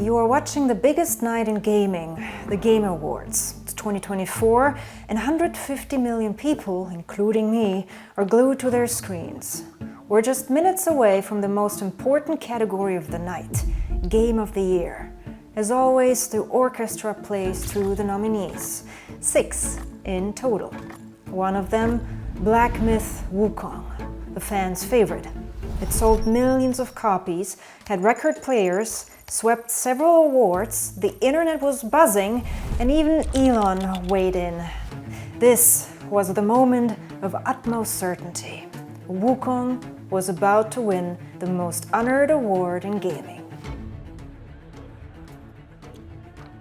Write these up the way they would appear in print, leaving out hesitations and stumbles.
You are watching the biggest night in gaming, the Game Awards. It's 2024 and 150 million people, including me, are glued to their screens. We're just minutes away from the most important category of the night, Game of the Year. As always, the orchestra plays through the nominees, 6 in total. One of them, Black Myth Wukong, the fans' favorite. It sold millions of copies, had record players, swept several awards, the internet was buzzing, and even Elon weighed in. This was the moment of utmost certainty. Wukong was about to win the most honored award in gaming.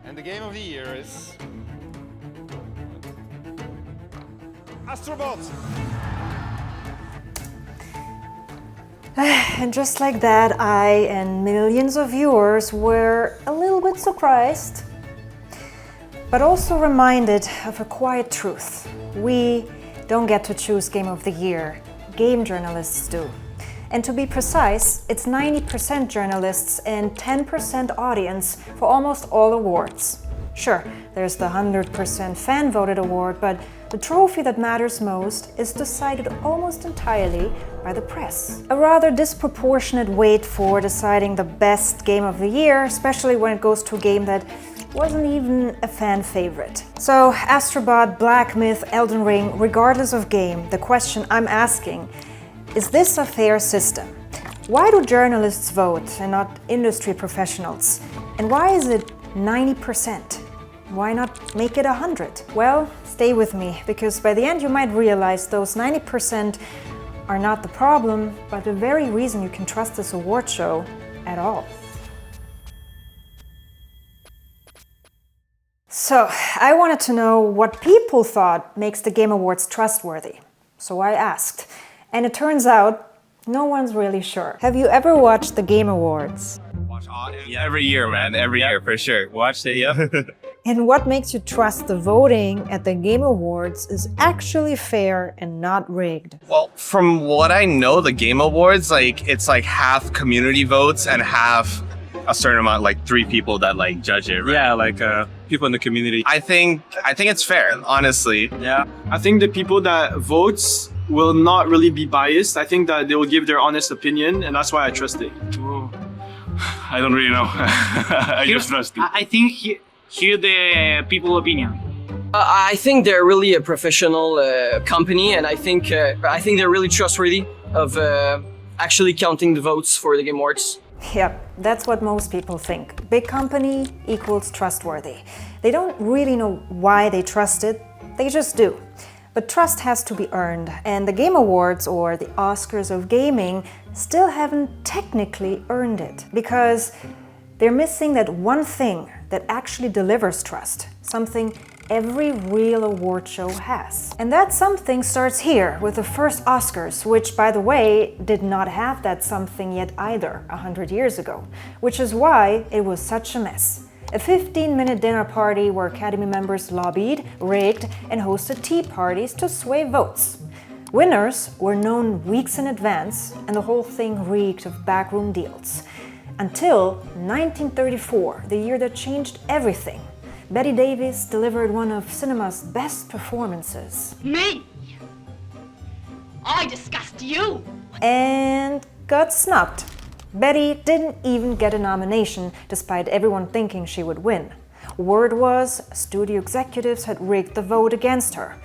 And the Game of the Year is... Astrobot! And just like that, I and millions of viewers were a little bit surprised, but also reminded of a quiet truth. We don't get to choose Game of the Year. Game journalists do. And to be precise, it's 90% journalists and 10% audience for almost all awards. Sure, there's the 100% fan-voted award, but the trophy that matters most is decided almost entirely by the press. A rather disproportionate weight for deciding the best game of the year, especially when it goes to a game that wasn't even a fan favorite. So, Astrobot, Black Myth, Elden Ring, regardless of game, the question I'm asking, is this a fair system? Why do journalists vote and not industry professionals? And why is it 90%? Why not make it 100? Well, stay with me, because by the end you might realize those 90% are not the problem, but the very reason you can trust this award show at all. So, I wanted to know what people thought makes the Game Awards trustworthy. So I asked, and it turns out no one's really sure. Have you ever watched the Game Awards? Yeah, every year, man. Every year, for sure. Watched it, yeah. And what makes you trust the voting at the Game Awards is actually fair and not rigged? Well, from what I know, the Game Awards, it's half community votes and half a certain amount, 3 people that judge it, right? Yeah, people in the community. I think it's fair, honestly. Yeah, I think the people that votes will not really be biased. I think that they will give their honest opinion, and that's why I trust it. I don't really know. I just trust it. I think hear the people opinion. I think they're really a professional company, and I think they're really trustworthy of actually counting the votes for the Game Awards. Yep, that's what most people think. Big company equals trustworthy. They don't really know why they trust it, they just do. But trust has to be earned, and the Game Awards, or the Oscars of gaming, still haven't technically earned it, because they're missing that one thing that actually delivers trust, something every real award show has. And that something starts here with the first Oscars, which, by the way, did not have that something yet either 100 years ago, which is why it was such a mess. A 15-minute dinner party where Academy members lobbied, rigged, and hosted tea parties to sway votes. Winners were known weeks in advance, and the whole thing reeked of backroom deals. Until 1934, the year that changed everything. Bette Davis delivered one of cinema's best performances. Me? I disgust you! And got snubbed. Betty didn't even get a nomination, despite everyone thinking she would win. Word was, studio executives had rigged the vote against her.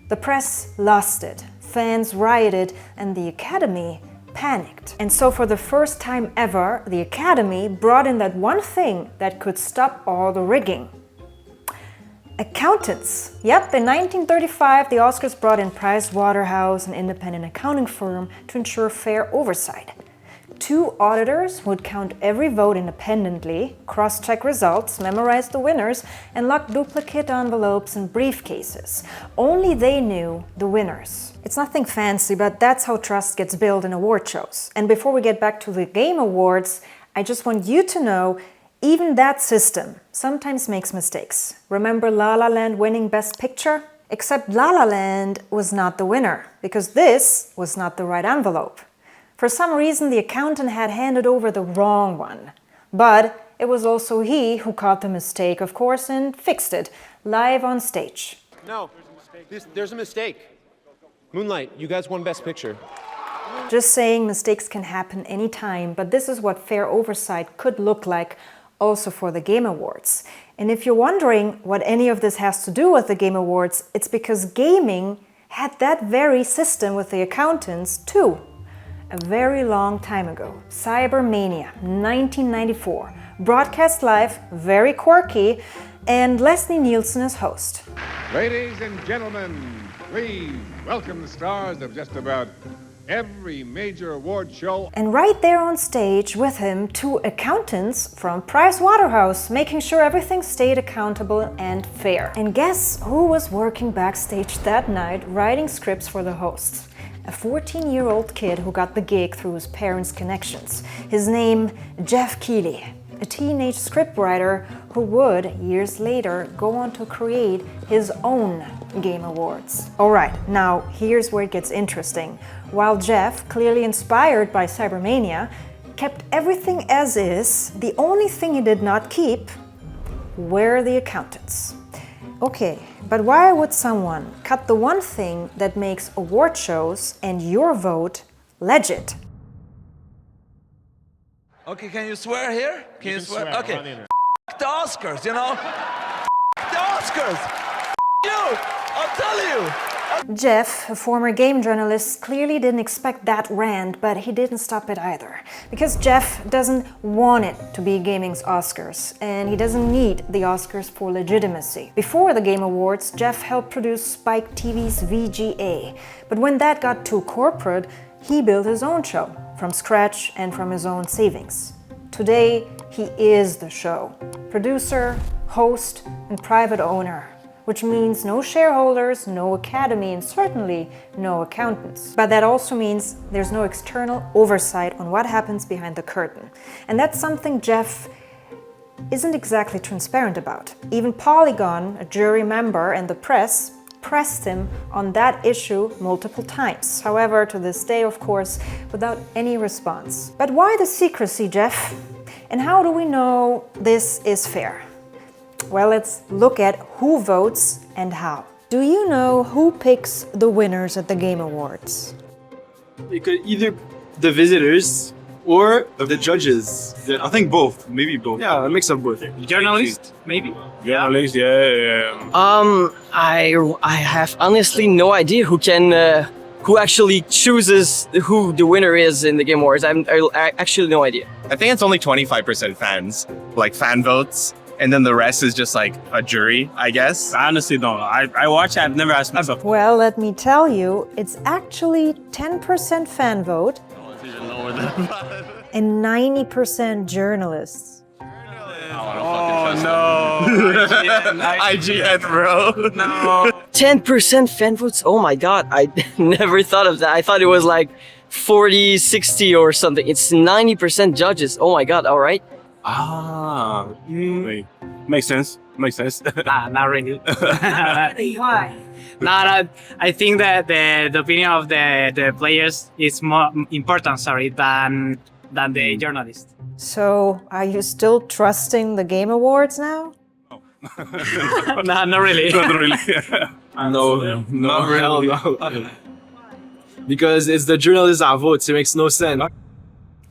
The press lost it, fans rioted, and the Academy panicked. And so for the first time ever, the Academy brought in that one thing that could stop all the rigging. Accountants. Yep, in 1935, the Oscars brought in Pricewaterhouse, an independent accounting firm, to ensure fair oversight. 2 auditors would count every vote independently, cross-check results, memorize the winners, and lock duplicate envelopes in briefcases. Only they knew the winners. It's nothing fancy, but that's how trust gets built in award shows. And before we get back to the Game Awards, I just want you to know, even that system sometimes makes mistakes. Remember La La Land winning Best Picture? Except La La Land was not the winner, because this was not the right envelope. For some reason, the accountant had handed over the wrong one. But it was also he who caught the mistake, of course, and fixed it live on stage. No, there's a mistake. Moonlight, you guys won Best Picture. Just saying, mistakes can happen anytime, but this is what fair oversight could look like also for the Game Awards. And if you're wondering what any of this has to do with the Game Awards, it's because gaming had that very system with the accountants too. A very long time ago. Cybermania, 1994. Broadcast live, very quirky, and Leslie Nielsen as host. Ladies and gentlemen, please welcome the stars of just about every major award show. And right there on stage with him, two accountants from PricewaterhouseCoopers, making sure everything stayed accountable and fair. And guess who was working backstage that night writing scripts for the hosts? A 14-year-old kid who got the gig through his parents' connections. His name, Geoff Keighley, a teenage scriptwriter who would, years later, go on to create his own Game Awards. Alright, now here's where it gets interesting. While Geoff, clearly inspired by Cybermania, kept everything as is, the only thing he did not keep were the accountants. Okay, but why would someone cut the one thing that makes award shows and your vote legit? Okay, can you swear here? Can you swear? Okay. The Oscars, you know? The Oscars! You! I'll tell you! Geoff, a former game journalist, clearly didn't expect that rant, but he didn't stop it either. Because Geoff doesn't want it to be gaming's Oscars, and he doesn't need the Oscars for legitimacy. Before the Game Awards, Geoff helped produce Spike TV's VGA. But when that got too corporate, he built his own show, from scratch and from his own savings. Today, he is the show. Producer, host, and private owner. Which means no shareholders, no academy, and certainly no accountants. But that also means there's no external oversight on what happens behind the curtain. And that's something Geoff isn't exactly transparent about. Even Polygon, a jury member, and the press pressed him on that issue multiple times. However, to this day, of course, without any response. But why the secrecy, Geoff? And how do we know this is fair? Well, let's look at who votes and how. Do you know who picks the winners at the Game Awards? It could either the visitors or the judges. I think both, maybe both. Yeah, a mix of both. Journalist, maybe. Journalists, yeah. I have honestly no idea who actually chooses who the winner is in the Game Awards. I actually no idea. I think it's only 25% fans, like fan votes. And then the rest is just like a jury, I guess. I honestly don't know. I watch it, I've never asked myself. Well, let me tell you, it's actually 10% fan vote and 90% journalists. Oh no. IGN, bro. No. 10% fan votes? Oh my god, I never thought of that. I thought it was like 40, 60 or something. It's 90% judges. Oh my god, alright. Wait. Makes sense. Not really. Why? I think that the opinion of the players is more important, than the journalists. So, are you still trusting the Game Awards now? No, not really. Not really. No, not really. No. Because it's the journalists that vote, so it makes no sense.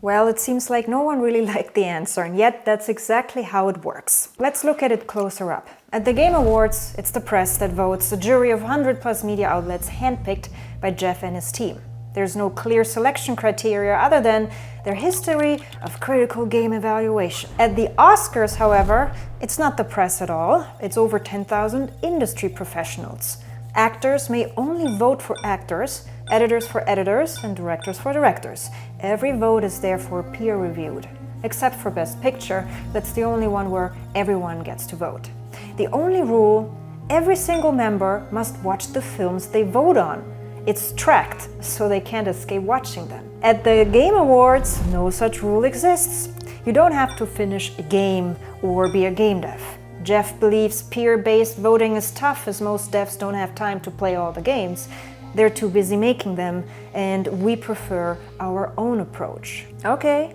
Well, it seems like no one really liked the answer, and yet that's exactly how it works. Let's look at it closer up. At the Game Awards, it's the press that votes, a jury of 100+ media outlets handpicked by Geoff and his team. There's no clear selection criteria other than their history of critical game evaluation. At the Oscars, however, it's not the press at all. It's over 10,000 industry professionals. Actors may only vote for actors, editors for editors, and directors for directors. Every vote is therefore peer-reviewed, except for Best Picture. That's the only one where everyone gets to vote. The only rule, every single member must watch the films they vote on. It's tracked, so they can't escape watching them. At the Game Awards, no such rule exists. You don't have to finish a game or be a game dev. Geoff believes peer-based voting is tough, as most devs don't have time to play all the games. They're too busy making them, and we prefer our own approach. Okay,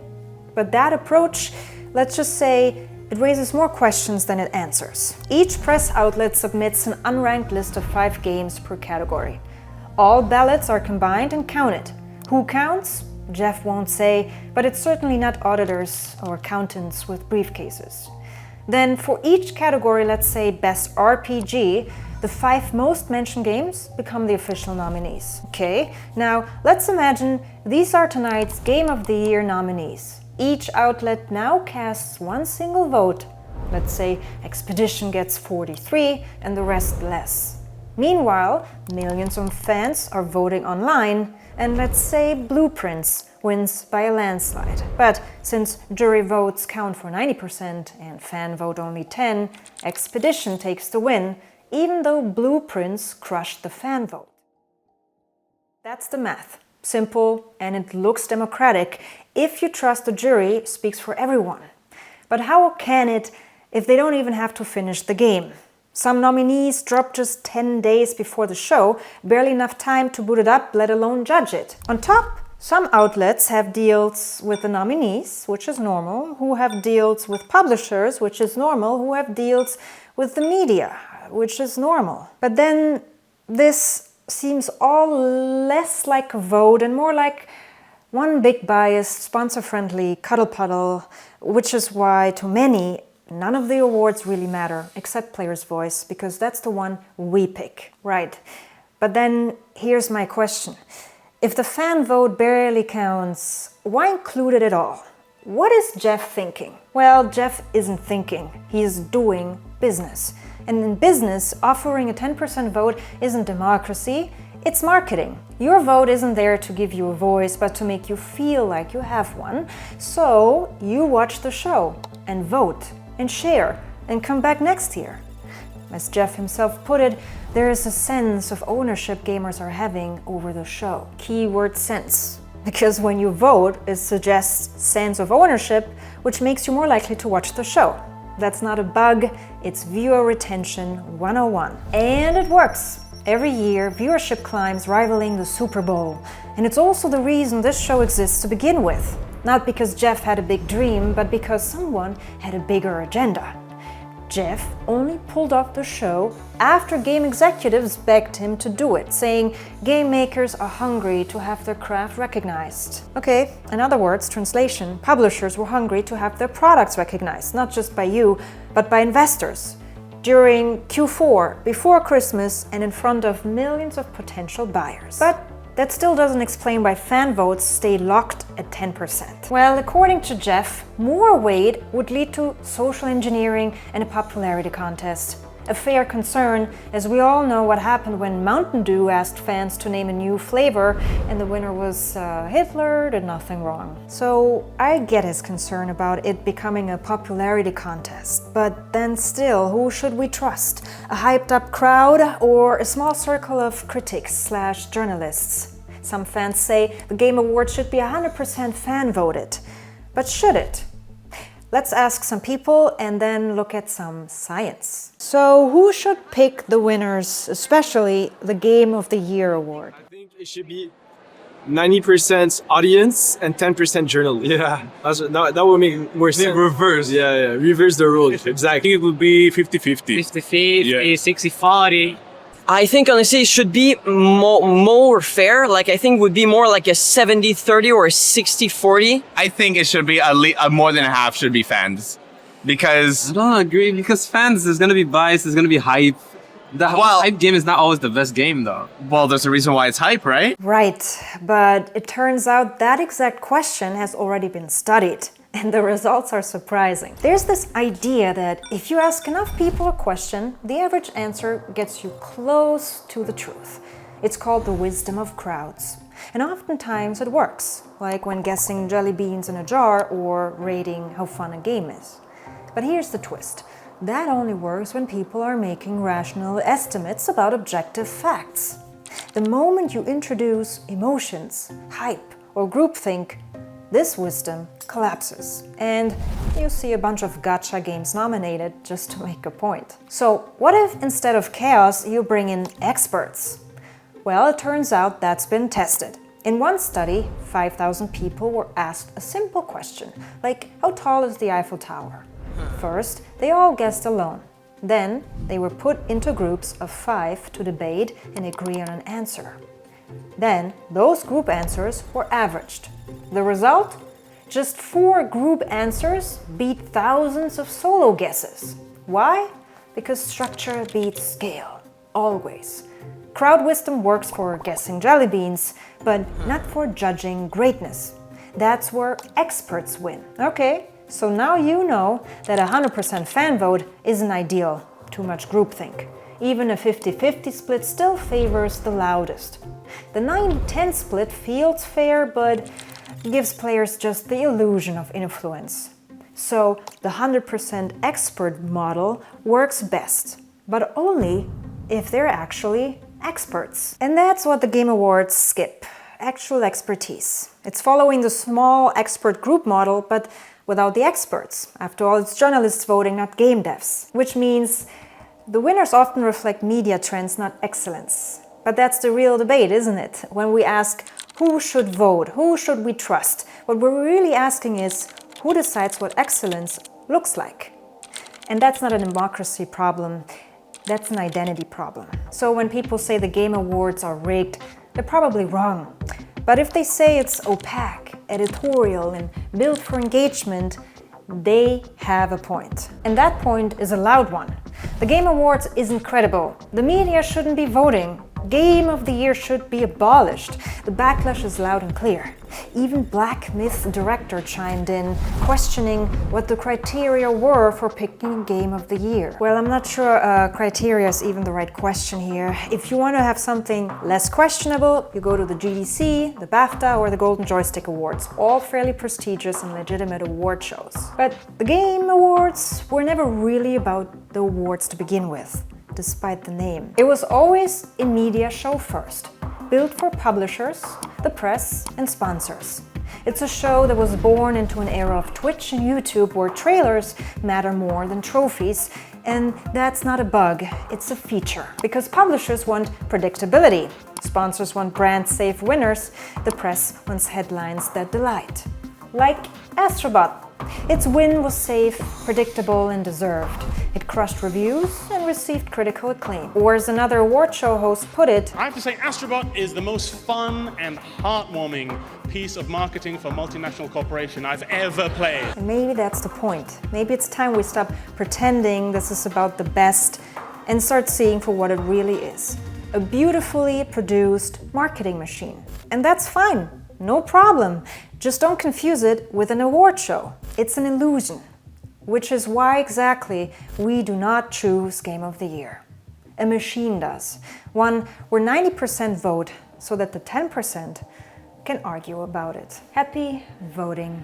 but that approach, let's just say, it raises more questions than it answers. Each press outlet submits an unranked list of 5 games per category. All ballots are combined and counted. Who counts? Geoff won't say, but it's certainly not auditors or accountants with briefcases. Then for each category, let's say Best RPG, the 5 most mentioned games become the official nominees. Okay, now let's imagine these are tonight's Game of the Year nominees. Each outlet now casts one single vote. Let's say Expedition gets 43 and the rest less. Meanwhile, millions of fans are voting online, and let's say Blueprints wins by a landslide. But since jury votes count for 90% and fan vote only 10, Expedition takes the win, even though Blueprints crushed the fan vote. That's the math. Simple, and it looks democratic if you trust the jury speaks for everyone. But how can it if they don't even have to finish the game? Some nominees drop just 10 days before the show, barely enough time to boot it up, let alone judge it. On top, some outlets have deals with the nominees, which is normal, who have deals with publishers, which is normal, who have deals with the media, which is normal. But then this seems all less like a vote and more like one big biased, sponsor-friendly cuddle puddle, which is why to many, none of the awards really matter, except Player's Voice, because that's the one we pick. Right. But then here's my question. If the fan vote barely counts, why include it at all? What is Geoff thinking? Well, Geoff isn't thinking. He is doing business. And in business, offering a 10% vote isn't democracy, it's marketing. Your vote isn't there to give you a voice, but to make you feel like you have one. So you watch the show and vote and share and come back next year. As Geoff himself put it, there is a sense of ownership gamers are having over the show. Keyword sense. Because when you vote, it suggests sense of ownership, which makes you more likely to watch the show. That's not a bug, it's viewer retention 101. And it works. Every year, viewership climbs, rivaling the Super Bowl. And it's also the reason this show exists to begin with. Not because Geoff had a big dream, but because someone had a bigger agenda. Geoff only pulled off the show after game executives begged him to do it, saying game makers are hungry to have their craft recognized. Okay, in other words, translation, publishers were hungry to have their products recognized, not just by you, but by investors. During Q4, before Christmas, and in front of millions of potential buyers. But that still doesn't explain why fan votes stay locked at 10%. Well, according to Geoff, more weight would lead to social engineering and a popularity contest. A fair concern, as we all know what happened when Mountain Dew asked fans to name a new flavor and the winner was Hitler, did nothing wrong. So I get his concern about it becoming a popularity contest, but then still, who should we trust? A hyped up crowd or a small circle of critics/journalists? Some fans say the Game Awards should be 100% fan voted, but should it? Let's ask some people and then look at some science. So who should pick the winners, especially the Game of the Year award? I think it should be 90% audience and 10% journalists. Yeah, that would make more sense. Reverse. Yeah, reverse the rules. Exactly. I think it would be 50-50. 50-50, Yeah. 60-40. I think honestly it should be more fair. Like I think would be more like a 70-30 or a 60-40. I think it should be more than half should be fans. Because I don't agree, because fans, there's gonna be bias, there's gonna be hype. The hype game is not always the best game though. Well, there's a reason why it's hype, right? Right, but it turns out that exact question has already been studied. And the results are surprising. There's this idea that if you ask enough people a question, the average answer gets you close to the truth. It's called the wisdom of crowds. And oftentimes it works, like when guessing jelly beans in a jar or rating how fun a game is. But here's the twist. That only works when people are making rational estimates about objective facts. The moment you introduce emotions, hype, or groupthink, this wisdom collapses, and you see a bunch of gacha games nominated just to make a point. So what if instead of chaos you bring in experts? Well, it turns out that's been tested. In one study, 5,000 people were asked a simple question, like how tall is the Eiffel Tower? First, they all guessed alone. Then, they were put into groups of 5 to debate and agree on an answer. Then, those group answers were averaged. The result? Just 4 group answers beat thousands of solo guesses. Why? Because structure beats scale. Always. Crowd wisdom works for guessing jelly beans, but not for judging greatness. That's where experts win. Okay, so now you know that a 100% fan vote isn't ideal. Too much groupthink. Even a 50-50 split still favors the loudest. The 90-10 split feels fair, but gives players just the illusion of influence. So the 100% expert model works best, but only if they're actually experts. And that's what the Game Awards skip. Actual expertise. It's following the small expert group model, but without the experts. After all, it's journalists voting, not game devs. Which means the winners often reflect media trends, not excellence. But that's the real debate, isn't it? When we ask who should vote, who should we trust, what we're really asking is who decides what excellence looks like. And that's not a democracy problem, that's an identity problem. So when people say the Game Awards are rigged, they're probably wrong. But if they say it's opaque, editorial, and built for engagement, they have a point. And that point is a loud one. The Game Awards isn't credible. The media shouldn't be voting. Game of the Year should be abolished. The backlash is loud and clear. Even Black Myth director chimed in, questioning what the criteria were for picking Game of the Year. Well, I'm not sure criteria is even the right question here. If you want to have something less questionable, you go to the GDC, the BAFTA, or the Golden Joystick Awards, all fairly prestigious and legitimate award shows. But the Game Awards were never really about the awards to begin with, despite the name. It was always a media show first, built for publishers, the press, and sponsors. It's a show that was born into an era of Twitch and YouTube where trailers matter more than trophies, and that's not a bug, it's a feature. Because publishers want predictability, sponsors want brand-safe winners, the press wants headlines that delight. Like Astrobot. Its win was safe, predictable, and deserved. It crushed reviews and received critical acclaim. Or as another award show host put it, I have to say Astrobot is the most fun and heartwarming piece of marketing for a multinational corporation I've ever played. And maybe that's the point. Maybe it's time we stop pretending this is about the best and start seeing for what it really is. A beautifully produced marketing machine. And that's fine, no problem. Just don't confuse it with an award show. It's an illusion. Which is why exactly we do not choose Game of the Year. A machine does. One where 90% vote so that the 10% can argue about it. Happy voting.